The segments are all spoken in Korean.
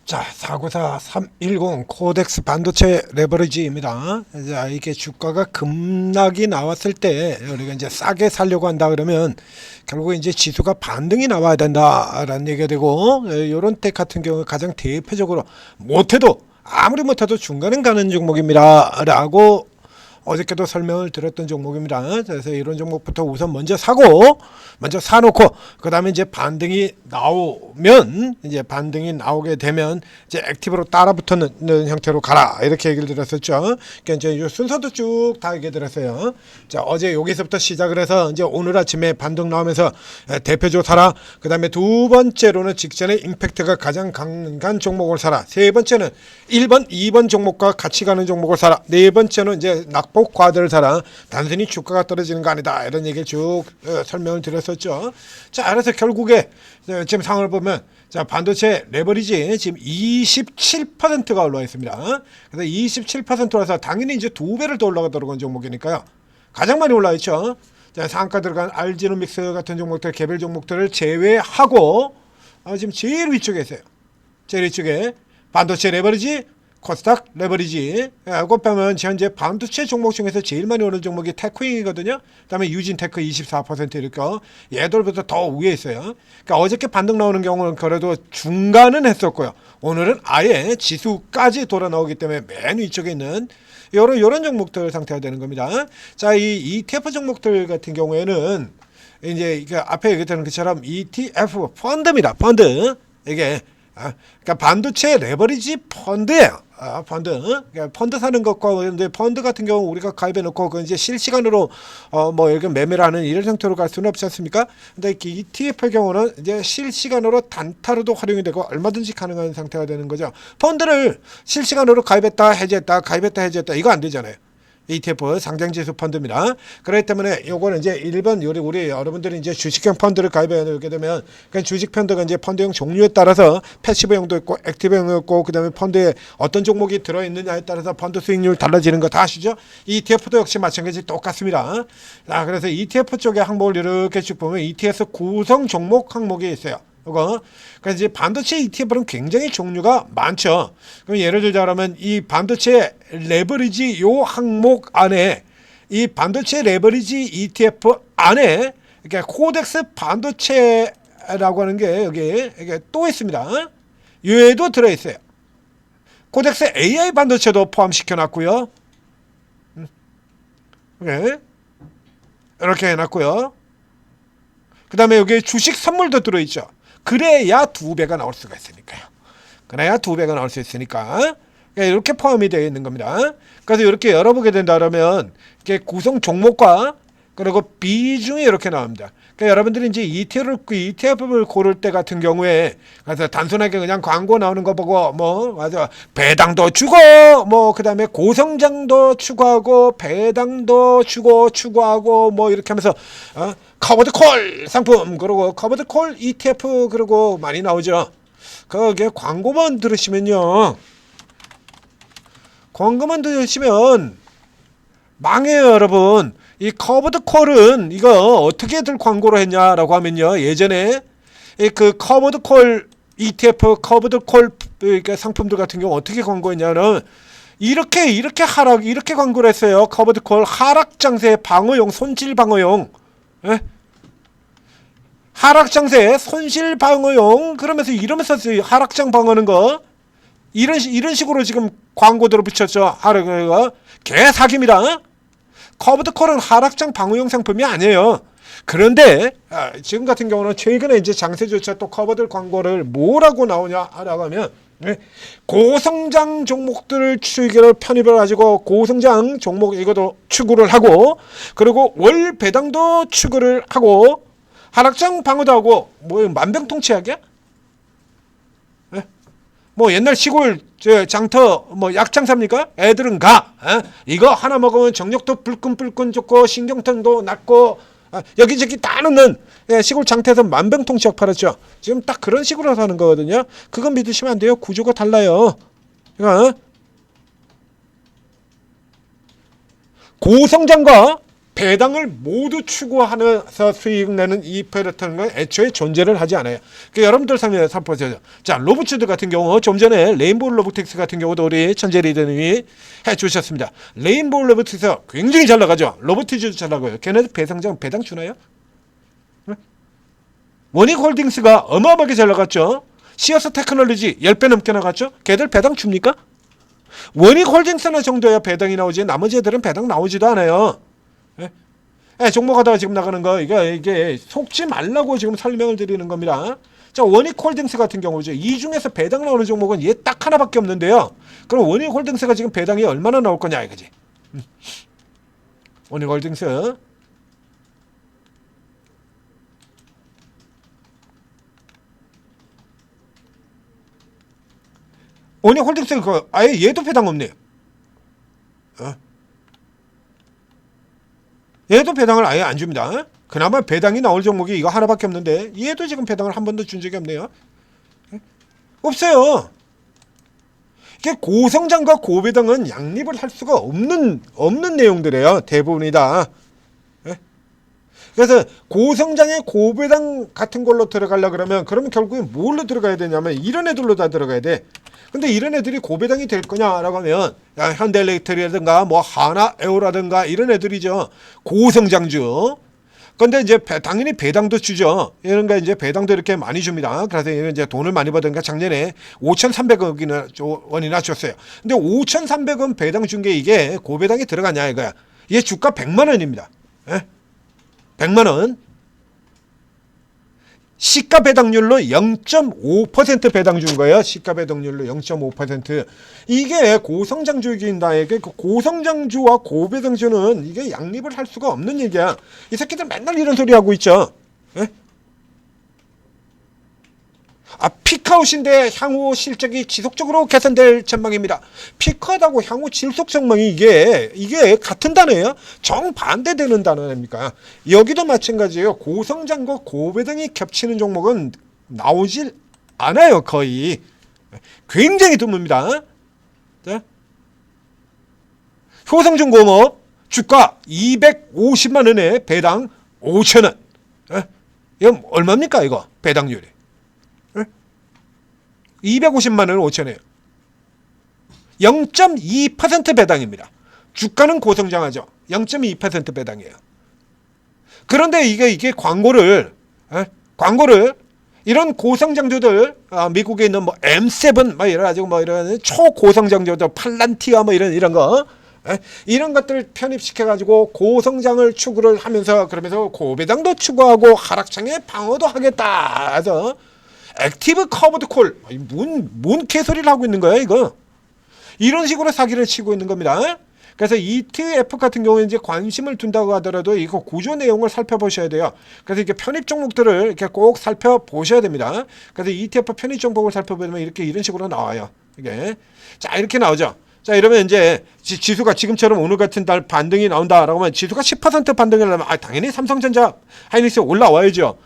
자, 494-310 코덱스 반도체 레버리지입니다. 자, 이게 주가가 급락이 나왔을 때 우리가 이제 싸게 살려고 한다 그러면 결국 이제 지수가 반등이 나와야 된다라는 얘기가 되고, 이런 때 같은 경우 가장 대표적으로 아무리 못해도 중간은 가는 종목입니다라고 어저께도 설명을 드렸던 종목입니다. 그래서 이런 종목부터 우선 먼저 사놓고 그 다음에 이제 반등이 나오게 되면 이제 액티브로 따라붙는 형태로 가라, 이렇게 얘기를 드렸었죠. 그러니까 이제 이 순서도 쭉 다 얘기 드렸어요. 자, 어제 여기서부터 시작을 해서 이제 오늘 아침에 반등 나오면서 대표조 사라. 그 다음에 두 번째로는 직전에 임팩트가 가장 강한 종목을 사라. 세 번째는 1번, 2번 종목과 같이 가는 종목을 사라. 네 번째는 이제 낙폭 과대를 사라. 단순히 주가가 떨어지는 거 아니다, 이런 얘기를 쭉 설명을 드렸었죠. 자, 그래서 결국에 지금 상황을 보면, 자, 반도체 레버리지 지금 27%가 올라와 있습니다. 그래서 27%라서 당연히 이제 두 배를 더 올라가도록 종목이니까요. 가장 많이 올라와 있죠. 자, 상한가 들어간 알지노믹스 같은 종목들, 개별 종목들을 제외하고 지금 제일 위쪽에 있어요. 제일 위쪽에 반도체 레버리지, 코스닥 레버리지 하고 빼면 현재 반도체 종목 중에서 제일 많이 오는 종목이 테크윙이거든요. 그 다음에 유진테크 24% 이렇게 얘들보다 더 위에 있어요. 그러니까 어저께 반등 나오는 경우는 그래도 중간은 했었고요. 오늘은 아예 지수까지 돌아 나오기 때문에 맨 위쪽에 있는 이런 종목들 상태가 되는 겁니다. 자, 이 ETF 종목들 같은 경우에는 이제 이게 앞에 얘기했던 것처럼 ETF 펀드입니다. 펀드. 이게 그러니까 반도체 레버리지 펀드예요. 펀드. 그러니까 펀드 사는 것과, 근데 펀드 같은 경우 우리가 가입해 놓고 그 이제 실시간으로 뭐 이렇게 매매를 하는 이런 형태로 갈 수는 없지 않습니까? 근데 ETF의 경우는 이제 실시간으로 단타로도 활용이 되고 얼마든지 가능한 상태가 되는 거죠. 펀드를 실시간으로 가입했다 해지했다, 가입했다 해지했다, 이거 안 되잖아요. ETF 상장지수 펀드입니다. 그렇기 때문에 요거는 이제 일반 우리 여러분들이 이제 주식형 펀드를 가입해 놓게 되면, 그러니까 주식 펀드가 이제 펀드형 종류에 따라서 패시브형도 있고 액티브형도 있고, 그다음에 펀드에 어떤 종목이 들어 있느냐에 따라서 펀드 수익률 달라지는 거 다 아시죠? ETF도 역시 마찬가지 똑같습니다. 자, 그래서 ETF 쪽의 항목을 이렇게 쭉 보면 ETF 구성 종목 항목이 있어요. 이거. 그러니까 이제 반도체 ETF는 굉장히 종류가 많죠. 그럼 예를 들자면 이 반도체 레버리지 요 항목 안에, 이 반도체 레버리지 ETF 안에 이렇게 코덱스 반도체라고 하는 게 이게 또 있습니다. 얘도 들어 있어요. 코덱스 AI 반도체도 포함시켜 놨고요. 이렇게 해 놨고요. 그다음에 여기 주식 선물도 들어 있죠. 그래야 두 배가 나올 수가 있으니까요. 그래야 두 배가 나올 수 있으니까 이렇게 포함이 되어 있는 겁니다. 그래서 이렇게 열어보게 된다면 이렇게 구성 종목과 그리고 비중이 이렇게 나옵니다. 그러니까 여러분들이 이제 ETF를 고를 때 같은 경우에, 그래서 단순하게 그냥 광고 나오는 거 보고 맞아, 배당도 주고 그다음에 고성장도 추구하고 배당도 주고 추구하고 이렇게 하면서 커버드 콜 상품, 그리고 커버드 콜 ETF, 그리고 많이 나오죠. 그게 광고만 들으시면 망해요, 여러분. 이 커버드 콜은 이거 어떻게들 광고를 했냐라고 하면요, 예전에 그 커버드 콜 ETF, 커버드 콜 상품들 같은 경우 어떻게 광고했냐는 이렇게 광고를 했어요. 커버드 콜 하락 장세 방어용, 손실 방어용. 하락 장세 손실 방어용, 그러면서 이러면서 하락장 방어하는 거, 이런 식으로 지금 광고들을 붙였죠. 개사기입니다. 커버드 콜은 하락장 방어용 상품이 아니에요. 그런데 지금 같은 경우는 최근에 이제 장세조차 또 커버드 광고를 뭐라고 나오냐라고 하면, 고성장 종목들을 편입을 가지고 고성장 종목 이것도 추구를 하고, 그리고 월 배당도 추구를 하고, 하락장 방어도 하고, 만병통치약이야? 옛날 시골 장터 약장사입니까? 애들은 이거 하나 먹으면 정력도 불끈불끈 좋고 신경통도 낫고 여기저기 다 넣는, 시골 장터에서 만병통치약 팔았죠. 지금 딱 그런 식으로 사는 거거든요. 그건 믿으시면 안 돼요. 구조가 달라요. 고성장과 배당을 모두 추구하면서 수익 내는 ETF 같은 건 애초에 존재를 하지 않아요. 그러니까 여러분들 살펴보세요. 자, 로봇츠드 같은 경우 좀 전에 레인보우 로보틱스 같은 경우도 우리 천재 리더님이 해주셨습니다. 레인보우 로보틱스 굉장히 잘 나가죠. 로보티즈도 잘 나가요. 걔네들 배당 주나요? 원익홀딩스가 어마어마하게 잘 나갔죠. 시어스 테크놀로지 10배 넘게 나갔죠. 걔들 배당 줍니까? 원익홀딩스나 정도야 배당이 나오지 나머지 애들은 배당 나오지도 않아요. 종목하다가 지금 나가는 거 이게 속지 말라고 지금 설명을 드리는 겁니다. 자, 원익홀딩스 같은 경우죠. 이 중에서 배당 나오는 종목은 얘 딱 하나밖에 없는데요. 그럼 원익홀딩스가 지금 배당이 얼마나 나올 거냐 이거지. 원익홀딩스 원익홀딩스 아예 얘도 배당 없네요. 얘도 배당을 아예 안 줍니다. 그나마 배당이 나올 종목이 이거 하나밖에 없는데 얘도 지금 배당을 한 번도 준 적이 없네요. 없어요. 이게 고성장과 고배당은 양립을 할 수가 없는 내용들이에요. 대부분이 다. 그래서 고성장의 고배당 같은 걸로 들어가려 그러면 결국에 뭘로 들어가야 되냐면 이런 애들로 다 들어가야 돼. 근데 이런 애들이 고배당이 될 거냐라고 하면 현대일렉트릭이라든가 뭐 하나에어라든가 이런 애들이죠. 고성장주. 근데 이제 당연히 배당도 주죠. 이런 거 이제 배당도 이렇게 많이 줍니다. 그래서 이제 돈을 많이 받으니까 작년에 5,300억 원이나 줬어요. 근데 5,300원 배당 준 게 이게 고배당이 들어가냐 이거야. 이게 주가 100만 원입니다. 100만 원. 시가 배당률로 0.5% 배당 준 거예요. 시가 배당률로 0.5%. 이게 고성장주인다에게 그 고성장주와 고배당주는 이게 양립을 할 수가 없는 얘기야. 이 새끼들 맨날 이런 소리 하고 있죠. 피크아웃인데 향후 실적이 지속적으로 개선될 전망입니다. 피크아웃하고 향후 지속 전망이 이게 같은 단어예요. 정반대되는 단어 아닙니까? 여기도 마찬가지예요. 고성장과 고배당이 겹치는 종목은 나오질 않아요. 거의 굉장히 드뭅니다. 자, 효성중공업 주가 250만 원에 배당 5천 원. 이건 얼마입니까 이거 배당률이? 250만 원을 5천이에요. 0.2% 배당입니다. 주가는 고성장하죠. 0.2% 배당이에요. 그런데 이게 광고를 이런 고성장주들 미국에 있는 뭐 M7 뭐 이런 초고성장주들 팔란티아 뭐 이런 거 이런 것들을 편입시켜 가지고 고성장을 추구를 하면서 그러면서 고배당도 추구하고 하락장에 방어도 하겠다. 그래서 액티브 커버드 콜 뭔 개소리를 하고 있는 거야 이거. 이런 식으로 사기를 치고 있는 겁니다. 그래서 ETF 같은 경우에 이제 관심을 둔다고 하더라도 이거 구조 내용을 살펴보셔야 돼요. 그래서 이렇게 편입 종목들을 이렇게 꼭 살펴보셔야 됩니다. 그래서 ETF 편입 종목을 살펴보면 이런 식으로 나와요. 이게 자 이렇게 나오죠. 자 이러면 이제 지수가 지금처럼 오늘 같은 달 반등이 나온다라고 하면 지수가 10% 반등을 하면 당연히 삼성전자 하이닉스 올라와야죠.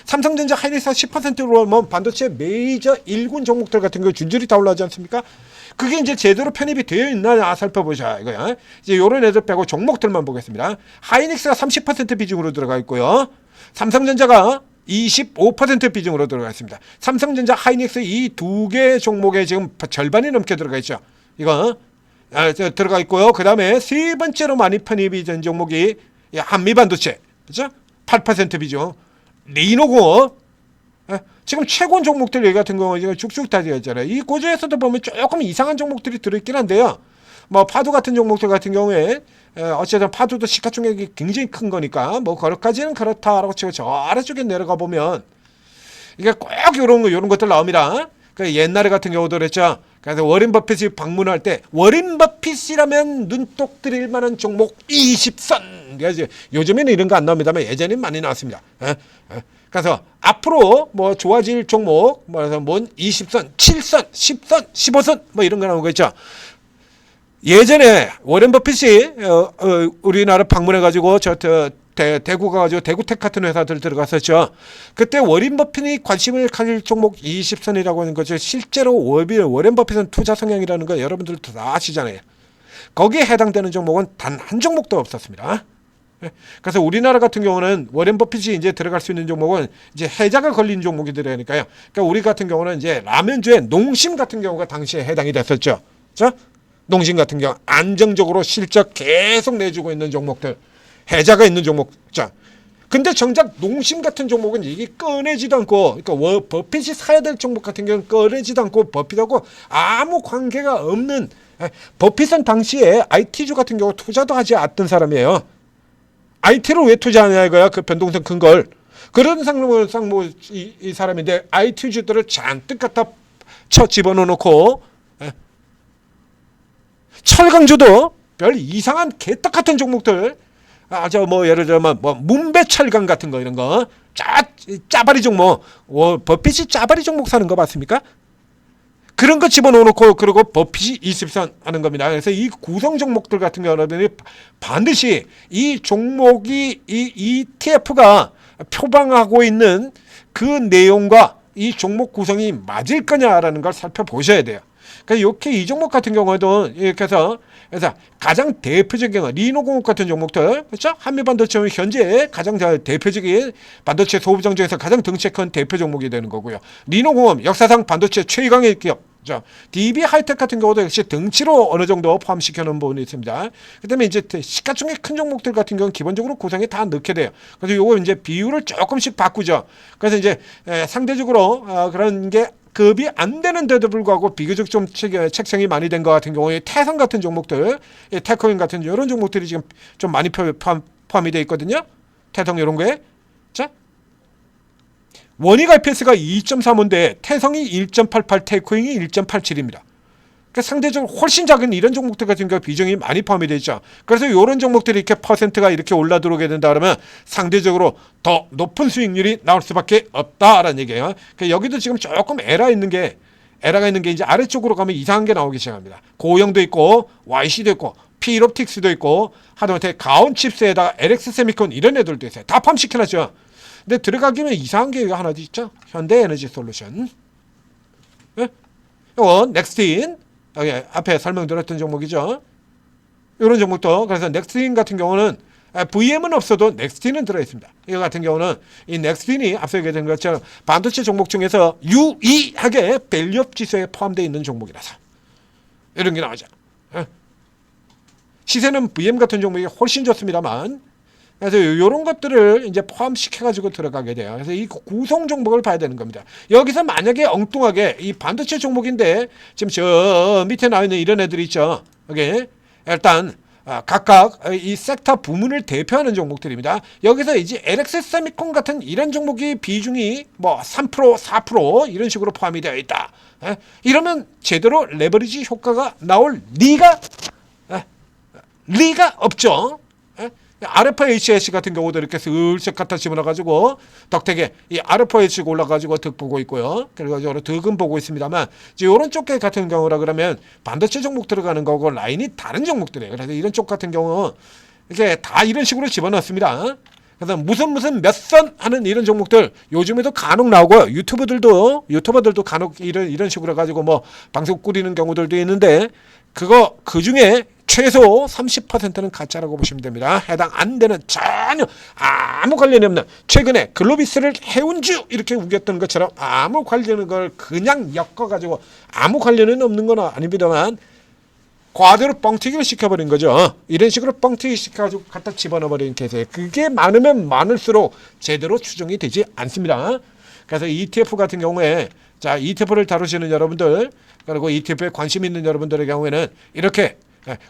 삼성전자 하이닉스가 10%로 하면 반도체 메이저 1군 종목들 같은 거 줄줄이 다 올라가지 않습니까? 그게 이제 제대로 편입이 되어 있나 살펴보자 이거야. 이제 요런 애들 빼고 종목들만 보겠습니다. 하이닉스가 30% 비중으로 들어가 있고요. 삼성전자가 25% 비중으로 들어가 있습니다. 삼성전자, 하이닉스 이 두 개 종목에 지금 절반이 넘게 들어가 있죠. 이거 들어가 있고요. 그 다음에 세 번째로 많이 편입이 된 종목이 한미반도체, 그렇죠? 8% 비중. 리노공업 지금 최고원 종목들 얘기 같은 경우는 지금 쭉쭉 다 되어 있잖아요. 이 구조에서도 보면 조금 이상한 종목들이 들어있긴 한데요. 뭐 파도 같은 종목들 같은 경우에 어쨌든 파도도 시가총액이 굉장히 큰 거니까 뭐 거기까지는 그렇다라고 치고 저 아래쪽에 내려가 보면 이게 꼭 이런 것들 나옵니다. 그 옛날에 같은 경우도 그랬죠. 그래서 워렌 버핏이 방문할 때 워렌 버핏이라면 눈독 들일 만한 종목 20선. 그래서 요즘에는 이런 거 안 나옵니다만 예전에는 많이 나왔습니다. 그래서 앞으로 뭐 좋아질 종목 뭐래서 뭔 20선, 7선, 10선, 15선 뭐 이런 거 나오는 거 있죠. 예전에 워렌 버핏이 우리나라 방문해 가지고 대구 가가지고 대구텍 같은 회사들 들어갔었죠. 그때 워렌 버핏이 관심을 가질 종목 20선이라고 하는 거죠. 실제로 워렌 버핏은 투자 성향이라는 거 여러분들도 다 아시잖아요. 거기에 해당되는 종목은 단 한 종목도 없었습니다. 그래서 우리나라 같은 경우는 워렌 버핏이 이제 들어갈 수 있는 종목은 이제 해자가 걸린 종목이 들어가니까요. 그러니까 우리 같은 경우는 이제 라면주의 농심 같은 경우가 당시에 해당이 됐었죠. 자, 농심 같은 경우 안정적으로 실적 계속 내주고 있는 종목들, 해자가 있는 종목. 자, 근데 정작 농심 같은 종목은 이게 꺼내지도 않고, 그러니까 버핏이 사야 될 종목 같은 경우는 꺼내지도 않고 버핏하고 아무 관계가 없는. 버핏은 당시에 IT주 같은 경우 투자도 하지 않았던 사람이에요. IT로 왜 투자하냐 이거야. 그 변동성 큰 걸. 그런 상상 이 사람인데 IT주들을 잔뜩 갖다 쳐 집어넣고 철강주도 별 이상한 개떡 같은 종목들, 저 뭐 예를 들면 뭐 문배철강 같은 거 이런 거 짜바리 종목, 버핏이 짜바리 종목 사는 거 맞습니까? 그런 거 집어넣고 그리고 버핏이 20선 하는 겁니다. 그래서 이 구성 종목들 같은 경우는 반드시 이 종목이 이 ETF가 표방하고 있는 그 내용과 이 종목 구성이 맞을 거냐라는 걸 살펴보셔야 돼요. 그러니까 이렇게 이 종목 같은 경우에도 이렇게 해서 가장 대표적인 리노공업 같은 종목들, 그렇죠? 한미반도체는 현재 가장 대표적인 반도체 소부장 중에서 가장 덩치가 큰 대표 종목이 되는 거고요. 리노공업 역사상 반도체 최강의 기업. DB 하이텍 같은 경우도 역시 덩치로 어느 정도 포함시켜 놓은 부분이 있습니다. 그다음에 이제 시가총액 큰 종목들 같은 경우는 기본적으로 구성에 다 넣게 돼요. 그래서 요거 이제 비율을 조금씩 바꾸죠. 그래서 이제 상대적으로 그런 게 급이 안 되는데도 불구하고 비교적 좀 책정이 많이 된 것 같은 경우에 태성 같은 종목들, 태코인 같은 이런 종목들이 지금 좀 많이 포함이 되어 있거든요. 태성 이런 거에. 자, 원익 IPS가 2.35인데 태성이 1.88, 태코인이 1.87입니다. 그러니까 상대적으로 훨씬 작은 이런 종목들 같은 경우 비중이 많이 포함이 되죠. 그래서 이런 종목들이 이렇게 퍼센트가 이렇게 올라 들어오게 된다 그러면 상대적으로 더 높은 수익률이 나올 수밖에 없다라는 얘기예요. 그러니까 여기도 지금 조금 에러가 있는 게 이제 아래쪽으로 가면 이상한 게 나오기 시작합니다. 고영도 있고 YC도 있고 필옵틱스도 있고 하다못해 가온칩스에다가 LX 세미콘 이런 애들도 있어요. 다 포함시켜놨죠. 근데 들어가기면 이상한 게 하나 있죠. 현대에너지 솔루션. 이건 넥스틴. 앞에 설명드렸던 종목이죠. 이런 종목도. 그래서 넥스틴 같은 경우는 VM은 없어도 넥스틴은 들어있습니다. 이거 같은 경우는 이 넥스틴이 앞서 얘기한 것처럼 반도체 종목 중에서 유의하게 밸류업 지수에 포함되어 있는 종목이라서 이런 게 나오죠. 시세는 VM 같은 종목이 훨씬 좋습니다만, 그래서 이런 것들을 이제 포함시켜가지고 들어가게 돼요. 그래서 이 구성 종목을 봐야 되는 겁니다. 여기서 만약에 엉뚱하게 이 반도체 종목인데 지금 저 밑에 나와 있는 이런 애들이 있죠. 여기 일단 각각 이 섹터 부문을 대표하는 종목들입니다. 여기서 이제 LX 세미콘 같은 이런 종목이 비중이 뭐 3%, 4% 이런 식으로 포함이 되어 있다. 이러면 제대로 레버리지 효과가 나올 리가 없죠. RFHS 같은 경우도 이렇게 슬쩍 갖다 집어넣어가지고 덕택에 이 RFH가 올라가지고 득 보고 있고요. 그래가지고 득은 보고 있습니다만, 이런 쪽 같은 경우라 그러면 반도체 종목 들어가는 거고 라인이 다른 종목들이에요. 그래서 이런 쪽 같은 경우 이렇게 다 이런 식으로 집어넣습니다. 그래서 무슨 몇 선 하는 이런 종목들 요즘에도 간혹 나오고요. 유튜버들도 간혹 이런 식으로 해가지고 뭐 방송 꾸리는 경우들도 있는데, 그 중에 최소 30%는 가짜라고 보시면 됩니다. 해당 안 되는, 전혀 아무 관련이 없는, 최근에 글로비스를 해운주 이렇게 우겼던 것처럼 아무 관련인 걸 그냥 엮어가지고 아무 관련은 없는 건 아닙니다만 과대로 뻥튀기를 시켜버린 거죠. 이런 식으로 뻥튀기 시켜가지고 갖다 집어넣어버리는 케이스에 그게 많으면 많을수록 제대로 추정이 되지 않습니다. 그래서 ETF 같은 경우에, 자, ETF를 다루시는 여러분들, 그리고 ETF에 관심 있는 여러분들의 경우에는 이렇게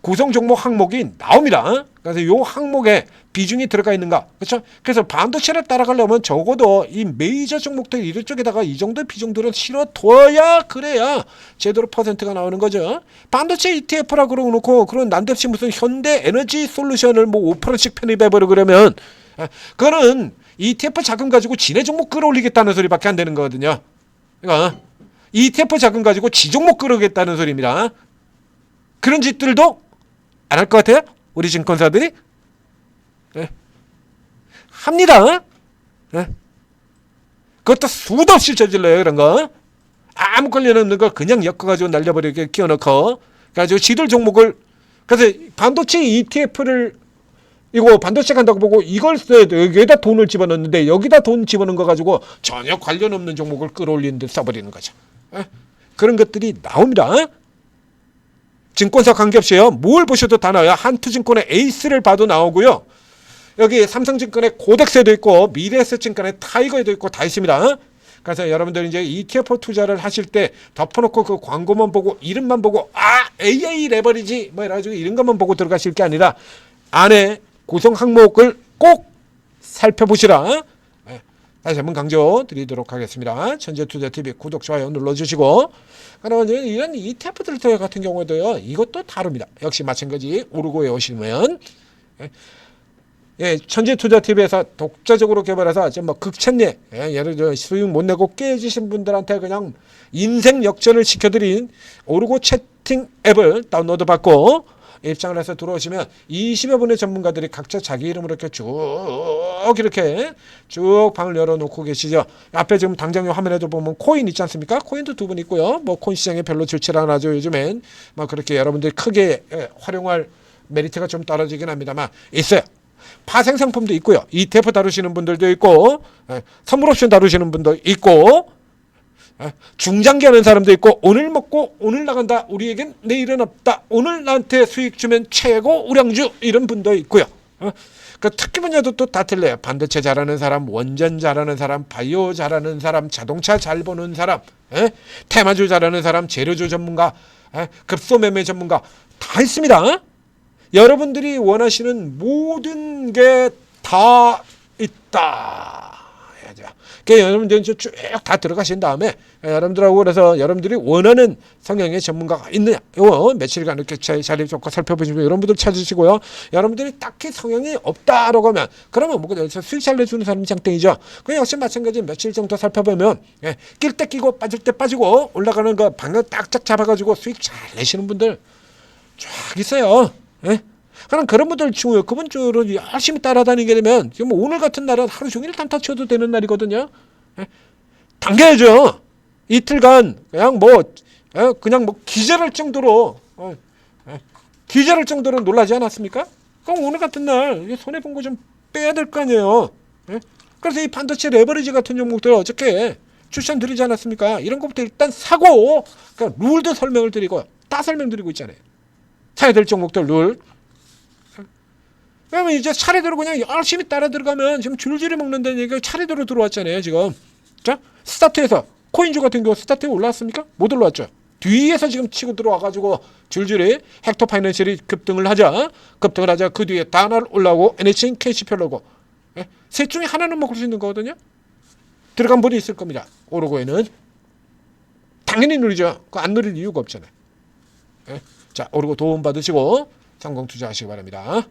구성 종목 항목이 나옵니다. 그래서 이 항목에 비중이 들어가 있는가, 그렇죠? 그래서 반도체를 따라가려면 적어도 이 메이저 종목들 이쪽에다가 이 정도 비중들은 실어둬야 그래야 제대로 퍼센트가 나오는 거죠. 반도체 ETF라고 그러고 그런 난데없이 무슨 현대 에너지 솔루션을 뭐 5%씩 편입해버려 그러면 그거는 ETF 자금 가지고 지네 종목 끌어올리겠다는 소리밖에 안 되는 거거든요. 그러니까 ETF 자금 가지고 지 종목 끌어오겠다는 소리입니다. 그런 짓들도 안 할 것 같아요? 우리 증권사들이? 네. 합니다. 네. 그것도 수도 없이 저질러요, 그런 거. 아무 관련 없는 걸 그냥 엮어가지고 날려버리게 끼워넣고, 그래가지고 지들 종목을, 그래서 반도체 ETF를 이거 반도체 간다고 보고 이걸 써야 돼. 여기에다 돈을 집어넣는데 여기다 돈 집어넣은 거 가지고 전혀 관련 없는 종목을 끌어올리는 데 써버리는 거죠. 그런 것들이 나옵니다. 증권사 관계없이요. 뭘 보셔도 다 나와요. 한투증권의 에이스를 봐도 나오고요. 여기 삼성증권의 고덱스에도 있고 미래에셋증권의 타이거에도 있고 다 있습니다. 그래서 여러분들 이제 ETF 투자를 하실 때 덮어놓고 그 광고만 보고 이름만 보고 AI 레버리지 뭐 이래가지고 이런 것만 보고 들어가실 게 아니라 안에 구성 항목을 꼭 살펴보시라. 다시 한번 강조 드리도록 하겠습니다. 천재투자TV 구독, 좋아요 눌러주시고, 그러면 이런 ETF들 같은 경우에도요, 이것도 다릅니다. 역시 마찬가지 오르고에 오시면, 천재투자TV에서 독자적으로 개발해서 뭐 극찬례, 예를 들어 수익 못 내고 깨지신 분들한테 그냥 인생 역전을 시켜드린 오르고 채팅 앱을 다운로드 받고 입장을 해서 들어오시면 20여 분의 전문가들이 각자 자기 이름으로 이렇게 쭉 방을 열어놓고 계시죠. 앞에 지금 당장 화면에도 보면 코인 있지 않습니까? 코인도 두 분 있고요. 뭐 코인 시장에 별로 좋지 않아죠. 요즘엔 뭐 그렇게 여러분들이 크게 활용할 메리트가 좀 떨어지긴 합니다만 있어요. 파생 상품도 있고요. ETF 다루시는 분들도 있고, 선물 옵션 다루시는 분도 있고, 중장기 하는 사람도 있고, 오늘 먹고 오늘 나간다, 우리에겐 내일은 없다, 오늘 나한테 수익 주면 최고 우량주, 이런 분도 있고요. 그 특기 분야도 또 다 틀려요. 반도체 잘하는 사람, 원전 잘하는 사람, 바이오 잘하는 사람, 자동차 잘 보는 사람, 테마주 잘하는 사람, 재료주 전문가, 급소 매매 전문가 다 있습니다. 여러분들이 원하시는 모든 게 다 있다. 그러니까 여러분들 쭉 다 들어가신 다음에 여러분들하고 그래서 여러분들이 원하는 성향의 전문가가 있느냐, 이거 며칠간 이렇게 자리 잡고 살펴보시면 여러분들 찾으시고요. 여러분들이 딱히 성향이 없다라고 하면 그러면 뭐 여기서 수익 잘 내주는 사람이 장땡이죠. 그 역시 마찬가지 며칠 정도 살펴보면 낄 때 끼고 빠질 때 빠지고 올라가는 거 방향 딱딱 잡아가지고 수익 잘 내시는 분들 쫙 있어요. 그런 분들 중에 그분들은 열심히 따라다니게 되면 지금 오늘 같은 날은 하루 종일 단타 쳐도 되는 날이거든요. 당겨야죠. 이틀간 그냥 뭐 기절할 정도로 놀라지 않았습니까? 그럼 오늘 같은 날 손해 본 거 좀 빼야 될 거 아니에요. 그래서 이 반도체 레버리지 같은 종목들 어저께 추천드리지 않았습니까? 이런 것부터 일단 사고, 그러니까 룰도 설명을 드리고 다 설명드리고 있잖아요. 사야 될 종목들 룰. 그러면 이제 차례대로 그냥 열심히 따라 들어가면 지금 줄줄이 먹는다는 얘기가 차례대로 들어왔잖아요, 지금. 자, 스타트에서 코인주 같은 경우 스타트에 올라왔습니까? 못 올라왔죠. 뒤에서 지금 치고 들어와가지고 줄줄이 헥터 파이낸셜이 급등을 하자. 그 뒤에 다날 올라오고 NHN 캐시펠로고. 셋 중에 하나는 먹을 수 있는 거거든요. 들어간 분이 있을 겁니다. 오르고에는. 당연히 누리죠. 그거 안 누릴 이유가 없잖아요. 자, 오르고 도움 받으시고 성공 투자하시기 바랍니다.